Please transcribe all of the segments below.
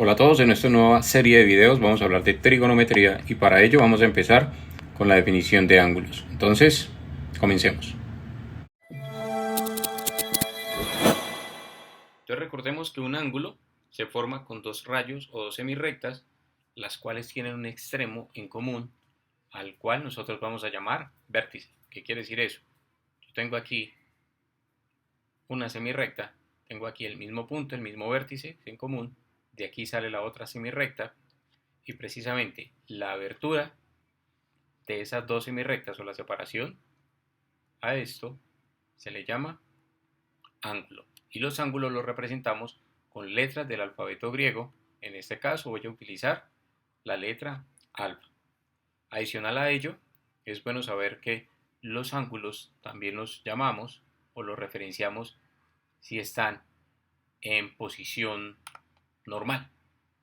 Hola a todos, en esta nueva serie de videos vamos a hablar de trigonometría y para ello vamos a empezar con la definición de ángulos. Entonces, comencemos. Entonces recordemos que un ángulo se forma con dos rayos o dos semirrectas, las cuales tienen un extremo en común, al cual nosotros vamos a llamar vértice. ¿Qué quiere decir eso? Yo tengo aquí una semirrecta, tengo aquí el mismo punto, el mismo vértice en común, de aquí sale la otra semirrecta, y precisamente la abertura de esas dos semirrectas o la separación a esto se le llama ángulo. Y los ángulos los representamos con letras del alfabeto griego. En este caso voy a utilizar la letra alfa. Adicional a ello, es bueno saber que los ángulos también los llamamos o los referenciamos si están en posición normal.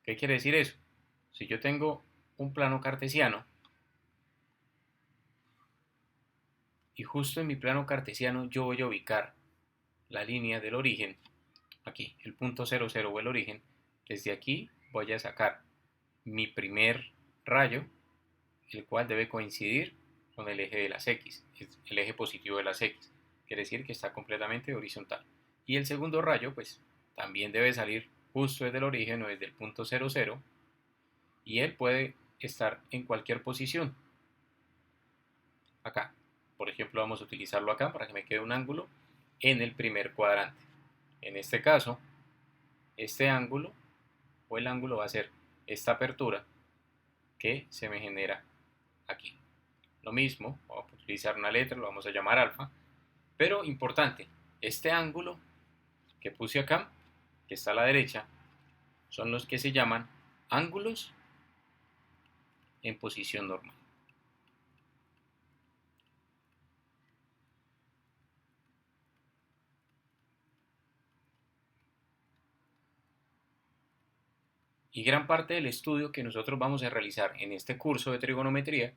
¿Qué quiere decir eso? Si yo tengo un plano cartesiano y justo en mi plano cartesiano yo voy a ubicar la línea del origen, aquí, el punto 00 o el origen, desde aquí voy a sacar mi primer rayo, el cual debe coincidir con el eje de las X, el eje positivo de las X, quiere decir que está completamente horizontal. Y el segundo rayo, pues, también debe salir justo desde el origen o desde el punto 00, y él puede estar en cualquier posición. Acá, por ejemplo, vamos a utilizarlo acá para que me quede un ángulo en el primer cuadrante. En este caso, este ángulo o el ángulo va a ser esta apertura que se me genera aquí. Lo mismo, vamos a utilizar una letra, lo vamos a llamar alfa, pero importante, este ángulo que puse acá, que está a la derecha, son los que se llaman ángulos en posición normal. Y gran parte del estudio que nosotros vamos a realizar en este curso de trigonometría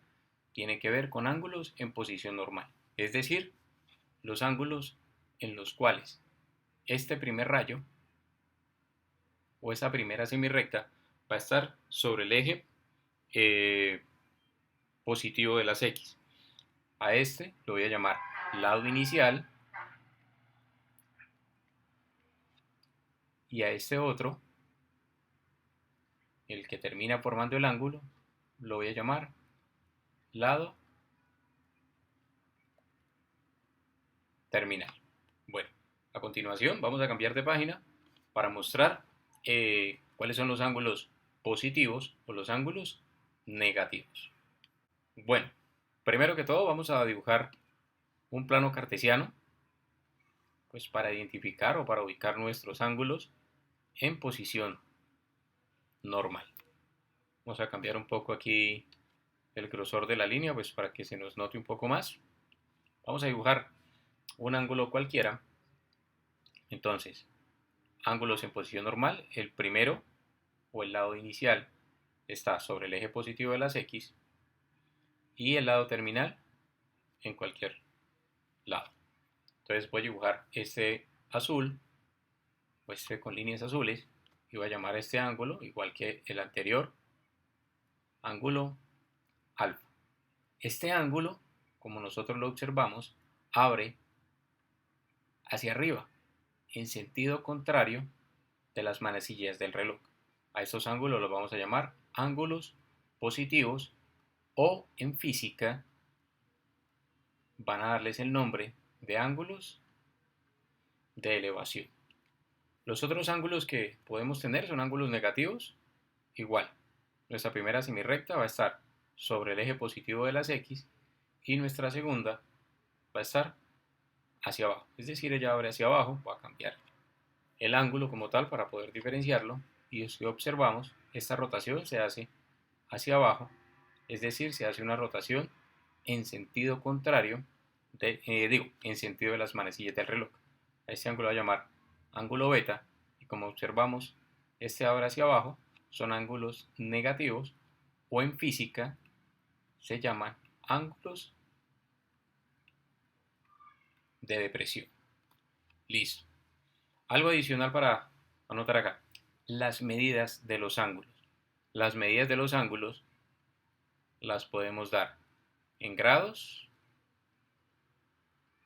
tiene que ver con ángulos en posición normal, es decir, los ángulos en los cuales este primer rayo o esa primera semirrecta va a estar sobre el eje eh, positivo de las X. A este lo voy a llamar lado inicial y a este otro, el que termina formando el ángulo, lo voy a llamar lado terminal. Bueno, a continuación vamos a cambiar de página para mostrar cuáles son los ángulos positivos o los ángulos negativos. Bueno, primero que todo vamos a dibujar un plano cartesiano, pues para identificar o para ubicar nuestros ángulos en posición normal. Vamos a cambiar un poco aquí el grosor de la línea, pues para que se nos note un poco más. Vamos a dibujar un ángulo cualquiera. Entonces, ángulos en posición normal, el primero o el lado inicial está sobre el eje positivo de las X y el lado terminal en cualquier lado. Entonces voy a dibujar este azul o este con líneas azules y voy a llamar a este ángulo, igual que el anterior, ángulo alfa. Este ángulo, como nosotros lo observamos, abre hacia arriba, en sentido contrario de las manecillas del reloj. A estos ángulos los vamos a llamar ángulos positivos o en física van a darles el nombre de ángulos de elevación. Los otros ángulos que podemos tener son ángulos negativos. Igual, nuestra primera semirrecta va a estar sobre el eje positivo de las X y nuestra segunda va a estar hacia abajo. Es decir, ella abre hacia abajo, va a cambiar el ángulo como tal para poder diferenciarlo. Y si observamos, esta rotación se hace hacia abajo, es decir, se hace una rotación en sentido contrario, en sentido de las manecillas del reloj. A este ángulo lo voy a llamar ángulo beta y como observamos, este abre hacia abajo, son ángulos negativos o en física se llaman ángulos de depresión. Listo. Algo adicional para anotar acá. las medidas de los ángulos. Las medidas de los ángulos las podemos dar en grados,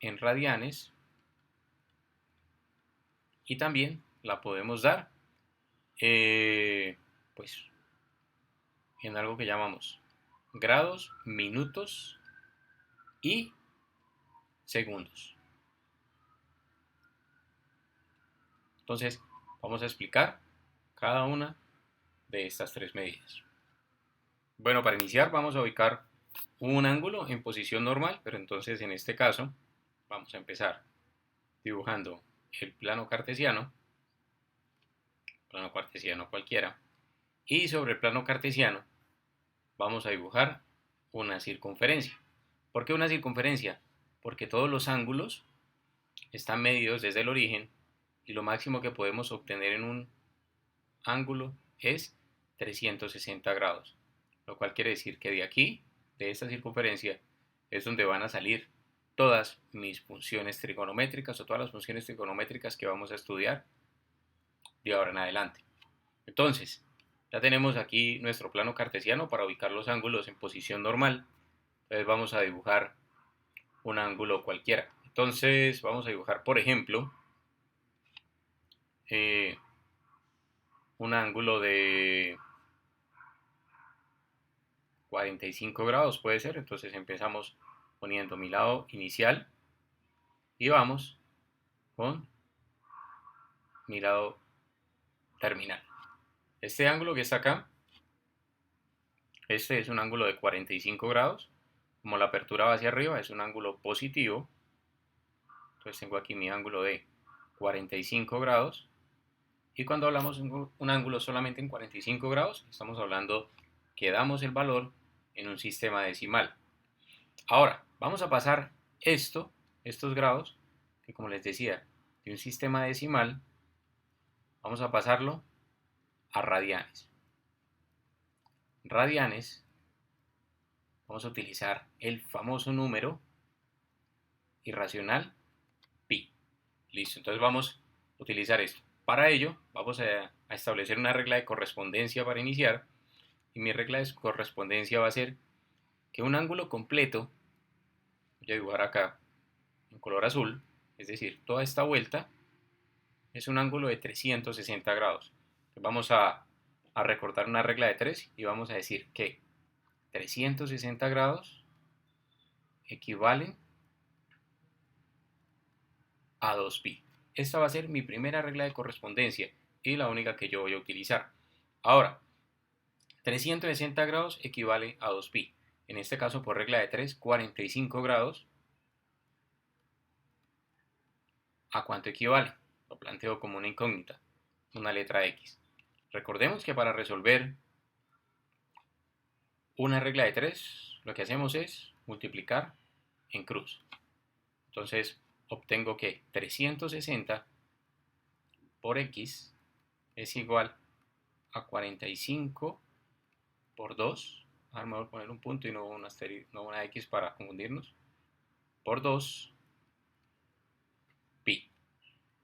en radianes y también la podemos dar pues en algo que llamamos grados, minutos y segundos. Entonces vamos a explicar cada una de estas tres medidas. Bueno, para iniciar vamos a ubicar un ángulo en posición normal, pero entonces en este caso vamos a empezar dibujando el plano cartesiano cualquiera, y sobre el plano cartesiano vamos a dibujar una circunferencia. ¿Por qué una circunferencia? Porque todos los ángulos están medidos desde el origen y lo máximo que podemos obtener en un ángulo es 360 grados, lo cual quiere decir que de aquí, de esta circunferencia, es donde van a salir todas mis funciones trigonométricas o todas las funciones trigonométricas que vamos a estudiar de ahora en adelante. Entonces, ya tenemos aquí nuestro plano cartesiano para ubicar los ángulos en posición normal. Entonces vamos a dibujar un ángulo cualquiera. Entonces vamos a dibujar, por ejemplo, un ángulo de 45 grados puede ser. Entonces empezamos poniendo mi lado inicial y vamos con mi lado terminal. Este ángulo que está acá, este es un ángulo de 45 grados. Como la apertura va hacia arriba, es un ángulo positivo. Entonces tengo aquí mi ángulo de 45 grados. Y cuando hablamos de un ángulo solamente en 45 grados, estamos hablando que damos el valor en un sistema decimal. Ahora, vamos a pasar estos grados, que como les decía, de un sistema decimal, vamos a pasarlo a radianes. Radianes, vamos a utilizar el famoso número irracional pi. Listo, entonces vamos a utilizar esto. Para ello, vamos a establecer una regla de correspondencia para iniciar. Y mi regla de correspondencia va a ser que un ángulo completo, voy a dibujar acá en color azul, es decir, toda esta vuelta es un ángulo de 360 grados. Entonces vamos a recortar una regla de 3 y vamos a decir que 360 grados equivalen a 2pi. Esta va a ser mi primera regla de correspondencia y la única que yo voy a utilizar. Ahora, 360 grados equivale a 2pi. En este caso, por regla de 3, 45 grados, ¿a cuánto equivale? Lo planteo como una incógnita, una letra X. Recordemos que para resolver una regla de 3, lo que hacemos es multiplicar en cruz. Entonces, obtengo que 360 por X es igual a 45 por 2. Ahora me voy a poner un punto y no una X para confundirnos. Por 2 pi.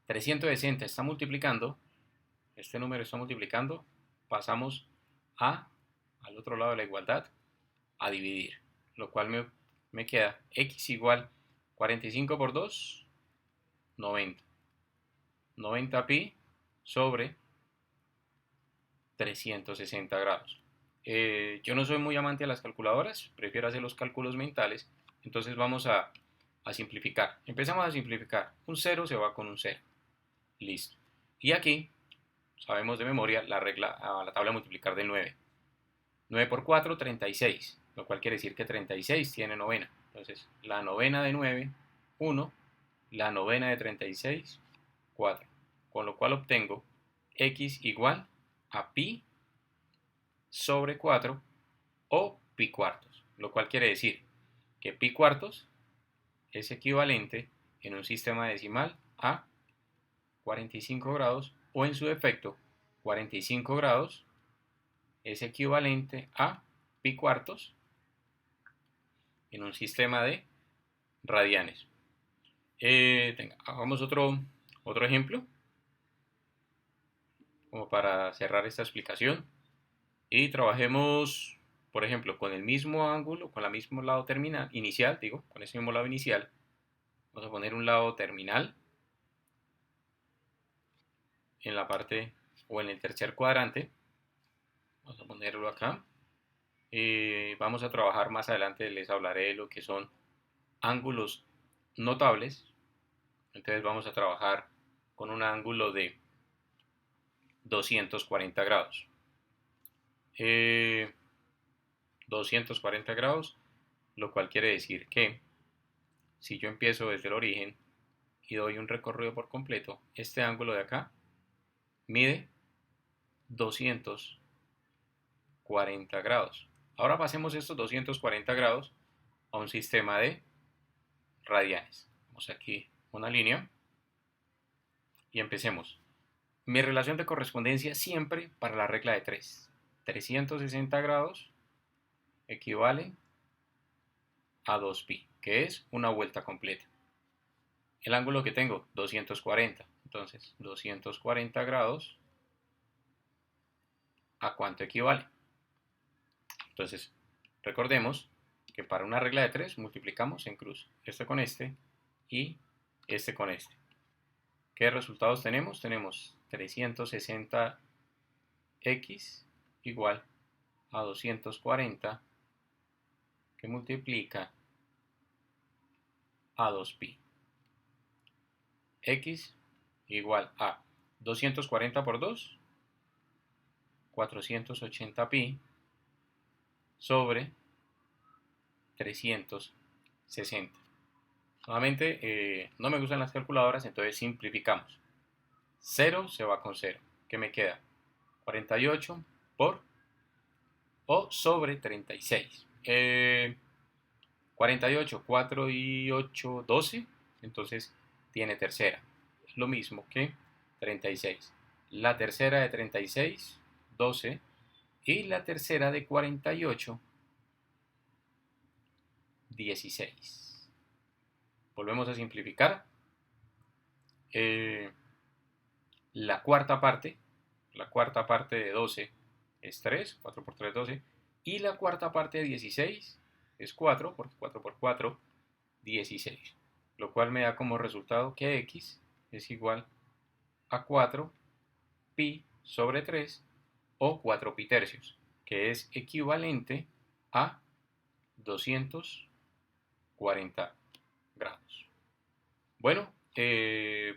360 está multiplicando, este número está multiplicando, pasamos al otro lado de la igualdad, a dividir, lo cual me queda X igual 45 por 2, 90. 90 pi sobre 360 grados. Yo no soy muy amante de las calculadoras, prefiero hacer los cálculos mentales, entonces vamos a simplificar. Empezamos a simplificar. Un 0 se va con un 0. Listo. Y aquí sabemos de memoria la regla a la tabla de multiplicar del 9. 9 por 4, 36, lo cual quiere decir que 36 tiene novena. Entonces, la novena de 9, 1, la novena de 36, 4. Con lo cual obtengo x igual a pi sobre 4 o pi cuartos, lo cual quiere decir que pi cuartos es equivalente en un sistema decimal a 45 grados o en su defecto 45 grados es equivalente a pi cuartos en un sistema de radianes. Hagamos otro ejemplo. como para cerrar esta explicación. Y trabajemos, por ejemplo, con el mismo ángulo, con el mismo lado terminal, inicial, digo, con ese mismo lado inicial. Vamos a poner un lado terminal en la parte o en el tercer cuadrante. Vamos a ponerlo acá. Vamos a trabajar más adelante, les hablaré de lo que son ángulos notables. Entonces vamos a trabajar con un ángulo de 240 grados. 240 grados, lo cual quiere decir que si yo empiezo desde el origen y doy un recorrido por completo, este ángulo de acá mide 240 grados. Ahora pasemos estos 240 grados a un sistema de radianes. Vamos aquí una línea y empecemos. Mi relación de correspondencia siempre para la regla de 3. 360 grados equivale a 2pi, que es una vuelta completa. El ángulo que tengo, 240. Entonces, 240 grados, ¿a cuánto equivale? Entonces, recordemos que para una regla de 3 multiplicamos en cruz este con este y este con este. ¿Qué resultados tenemos? Tenemos 360x igual a 240 que multiplica a 2pi. X igual a 240 por 2, 480pi sobre 360. Nuevamente, no me gustan las calculadoras, entonces simplificamos. 0 se va con 0. ¿Qué me queda? 48 por o sobre 36. 48, 4 y 8, 12. Entonces tiene tercera. Es lo mismo que 36. La tercera de 36, 12. Y la tercera de 48, 16. Volvemos a simplificar. La cuarta parte de 12 es 3, 4 por 3, 12. Y la cuarta parte de 16 es 4, porque 4 por 4, 16. Lo cual me da como resultado que x es igual a 4 pi sobre 3 o 4 pi tercios, que es equivalente a 240 grados. Bueno,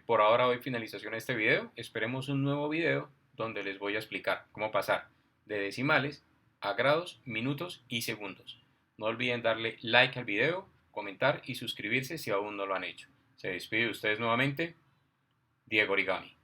por ahora doy finalización a este video. Esperemos un nuevo video donde les voy a explicar cómo pasar de decimales a grados, minutos y segundos. No olviden darle like al video, comentar y suscribirse si aún no lo han hecho. Se despide de ustedes nuevamente, Diego Origami.